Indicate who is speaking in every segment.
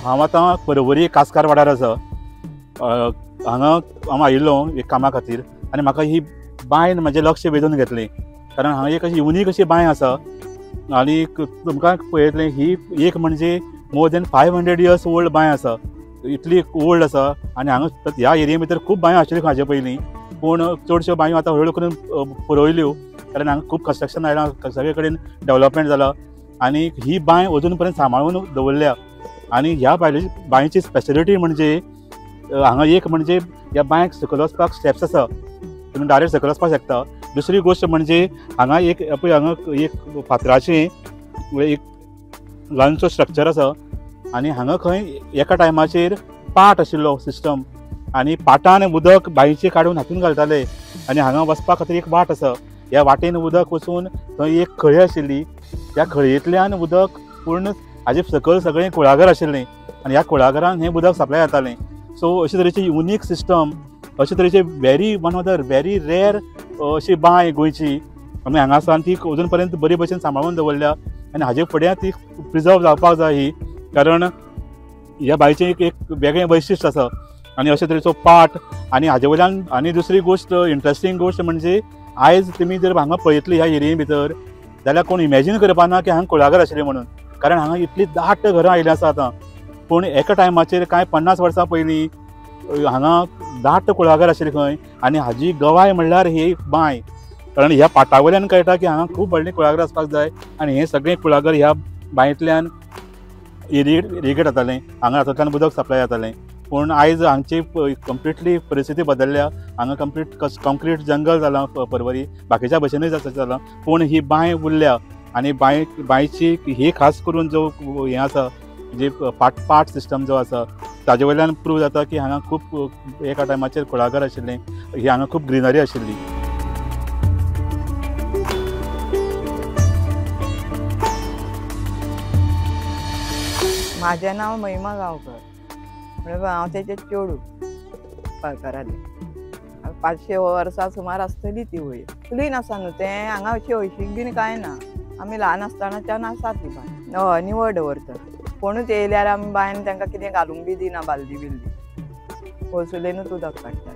Speaker 1: हांव आतां परवरी कास्कार वाठार आसा हांगा हांव आयिल्लो एक कामा खातीर आनी म्हाका ही बांय म्हजें लक्ष वेधून घेतली कारण हांगा एक अशी युनीक अशी बांय आसा आनी तुमकां पळयतलें ही एक म्हणजे मोर दॅन 500 इयर्स ओल्ड बांय आसा इतली ओल्ड आसा आनी हांगा ह्या एरिये भितर खूब बांयो आशिल्ल्यो हाजे पयलीं पूण चडश्यो बांयो आतां हळू करून पुरोयल्यो कारण हांगा खूब कन्स्ट्रक्शन आयलां सगळे कडेन डेवलपमेंट जाला आनी ही बांय अजून पर्यंत सांबाळून दवरल्या आनी ह्या बांयची स्पेशलिटी म्हणजे हांगा एक म्हणजे ह्या बांयक सकयल वचपाक स्टेप्स आसा तुमी डायरेक्ट सकयल वचपाक शकता। दुसरी गोश्ट म्हणजे हांगा एक पळय हांगा एक फातराचें एक ल्हानसो स्ट्रक्चर आसा आनी हांगा खंय एका टायमाचेर पाट आशिल्लो सिस्टम आनी पाटान उदक बांयचें काडून हातून घालताले आनी हांगा वचपा खातीर एक वाट आसा ह्या वाटेन उदक वचून थंय एक खळी आशिल्ली त्या खळयेंतल्यान उदक पूर्ण हाजे सकयल सगळें कुळागर आशिल्लें आनी ह्या कुळागरान हें उदक सप्लाय जातालें। सो अशे तरेची युनीक सिस्टम अशे तरेचे one of the very rare अशी बांय गोंयची आमी हांगा आसा ती अजून पर्यंत बरे भशेन सांबाळून दवरल्या आनी हाजे फुडें ती प्रिजर्व जावपाक जाय ही कारण ह्या बांयचें एक वेगळें वैशिश्ट आसा आनी अशे तरेचो पाट आनी हाजे वयल्यान आनी दुसरी गोश्ट इंट्रस्टींग गोश्ट म्हणजे आयज तुमी जर हांगा पळयतली ह्या एरिये भितर जाल्यार कोण इमॅजीन करपाना की हांगा कुळागर आशिल्लें म्हणून कारण हांगा इतली दाट घरां आयलीं आसा आतां पूण एका टायमाचेर कांय 50 वर्सां पयलीं हांगा दाट कुळागर आशिल्लें खंय आनी हाजी गवाय म्हणल्यार ही बांय कारण ह्या पाटा वयल्यान कळटा की हांगा खूब व्हडलीं कुळागर आसपाक जाय आनी हें सगळें कुळागर ह्या बांयतल्यान इरिगेट जातालें हांगा हातूंतल्यान उदक सप्लाय जातालें पूण आयज हांगची कंप्लिटली परिस्थिती बदलल्या हांगा कंक्रीट जंगल जालां परवरी बाकीच्या भशेनूय जालां पूण ही बांय उरल्या आनी बांयची ही खास करून जो हें आसा जे पाट सिस्टम जो आसा ताजे वयल्यान प्रूव जाता की हांगा खूब एका टायमाचेर कुळागर आशिल्लें ही हांगा खूब ग्रिनरी आशिल्ली।
Speaker 2: माझे नाव महिमा गांवकर म्हणजे हांव तेजे चेडूं पालकाराली 500 वर्सां सुमार आसतली ती वयर क्लीन आसा न्हू तें हांगा अशी हळशीक बीन कांय ना आमी ल्हान आसतनाच्यान आसा ती बांय हय निवळ दवरता कोणूच येयल्यार आमी बांयन तांकां कितें घालूंक बी दिना बालदी बिल्दी पळसुलेनूच उदक काडटा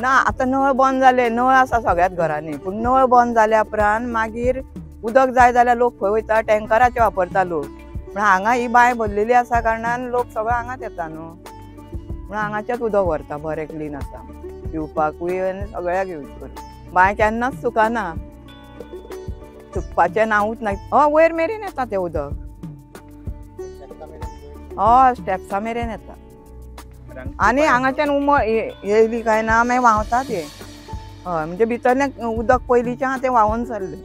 Speaker 2: ना आतां नळ बंद जाले नळ आसा सगळ्याच घरांनी पूण नळ बंद जाल्या उपरांत मागीर उदक जाय जाल्यार लोक खंय वयता टँकराचे वापरता लोक पूण हांगा ही बांय भरलेली आसा कारणान लोक सगळो हांगाच येता न्हू पूण हांगाचेंच उदक व्हरता बरें क्लीन आसा पिवपाकूय आनी सगळ्याक यूज करता बांय केन्नाच सुकाना सुकपाचें नांवूच ना हय वयर मेरेन येता तें उदक हय स्टेप्सा मेरेन येता आनी हांगाच्यान उमळ येयली काय ना मागीर व्हांवता तें हय म्हणजे भितरलें उदक पयलींचें आहा तें व्हांवून सरलें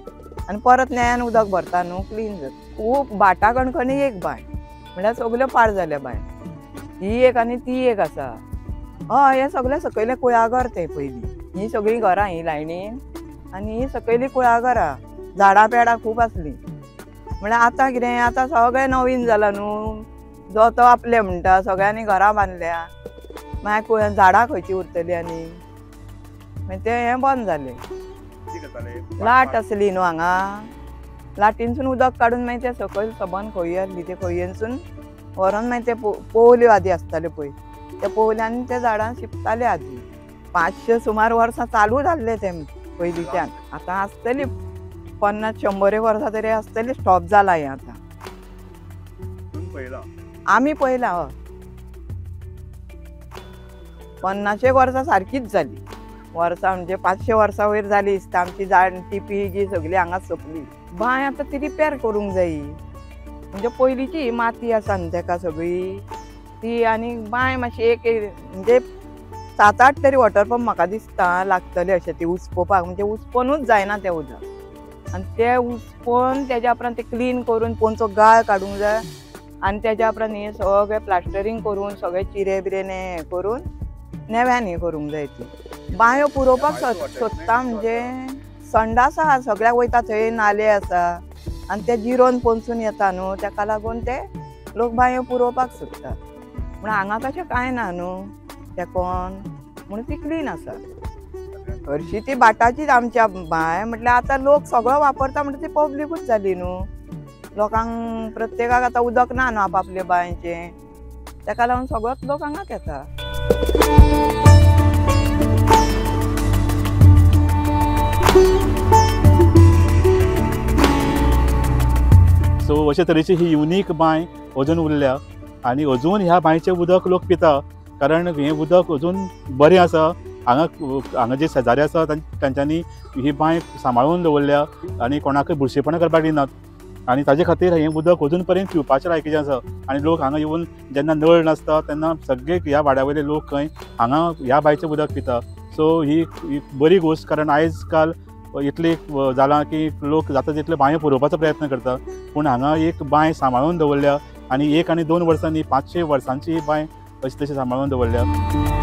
Speaker 2: आनी परत नव्यान उदक भरता न्हू क्लीन जाता खूब बाटा कणकणी एक बांय म्हळ्यार सगल्यो पाड जाल्या बांय ही एक आनी ती एक आसा हय हे सगळे सकयले कुळागर ते पयलीं ही सगळीं घरां ही लायनीन आनी ही सकयली कुळागरां झाडां पेडां खूब आसलीं म्हळ्यार आतां कितें आतां सगळें नवीन जालां न्हू जो तो आपलें म्हणटा सगळ्यांनी घरां बांदल्या मागीर झाडां खंयची उरतलीं आनी मागीर तें हें बंद जालें लाट आसली न्हू हांगा लाटीनसून उदक काडून मागीर ते सकयल सबन खंय आसली ते खंयसून व्हरोन मागीर ते पोवल्यो आदी आसताल्यो पळय त्या पोवल्यांनी ते झाडां शिंपताले आदी 500 सुमार वर्सां चालू जाल्ले ते पयलींच्यान आतां आसतली 50-100 वर्सां तरी आसतली स्टॉप जाला हें आतां आमी पळयलां हय 50 वर्सां सारकीच जाली वर्सां म्हणजे 500 वर्सां वयर जाली दिसता आमची जाणटी पिळगी सगळी हांगा सोंपली बांय आतां ती रिपेर करूंक जायी म्हणजे पयलींची माती आसा न्हू तेका सगळी ती आनी बांय मातशी एक म्हणजे 7-8 तरी वॉटर पंप म्हाका दिसता लागतले अशें ती उसपोवपाक म्हणजे उसपोनूच जायना तें उदक आनी तें उसपोवन तेज्या उपरांत तें क्लीन करून पोंचो गाळ काडूंक जाय आनी तेज्या उपरांत हें सगळें प्लास्टरींग करून सगळे चिरे बिरेन हें करून नेव्यान हें करूंक जाय ती बांयो पुरोवपाक सोदता म्हणजे संडास आहा सगळ्याक वयता थंय नाले आसा आनी ते जिरोन पोंचून येता न्हू तेका लागून ते लोक बांयो पुरोवपाक सोदतात पूण हांगा तशें कांय ना न्हू तेकोन म्हणून ती क्लीन आसा हरशीं ती बाटाचीच आमच्या बांय म्हटल्यार आतां लोक सगळो वापरता म्हणटा ती पब्लिकूच जाली न्हू लोकांक प्रत्येकाक आतां उदक ना न्हू आपआपले बांयचें ताका लागून सगळोच लोक हांगाच येता.
Speaker 1: सो अशे तरेची ही युनीक बांय अजून उरल्या आनी अजून ह्या बांयचें उदक लोक पिता कारण हें उदक अजून बरें आसा. हांगा जे शेजारी आसा तांच्यांनी ही बांय सांबाळून दवरल्या आनी कोणाकय बुरशेपणां करपाक दिनात आनी ताजे खातीर हें उदक अजून पर्यंत पिवपाचें लायकीचें आसा. आनी लोक हांगा येवन जेन्ना नळ नासता तेन्ना सगळे ह्या वाड्या लोक खंय हांगा ह्या बांयचें उदक पिता. सो ही बरी गोश्ट कारण आयज काल इतली जालां की लोक जाता तितले बांयो पुरोवपाचो प्रयत्न करता पूण हांगा एक बांय सांबाळून दवरल्या आनी 1 आनी 2 वर्सांनी 500 वर्सांची ही बांय अशी तशी सांबाळून दवरल्या.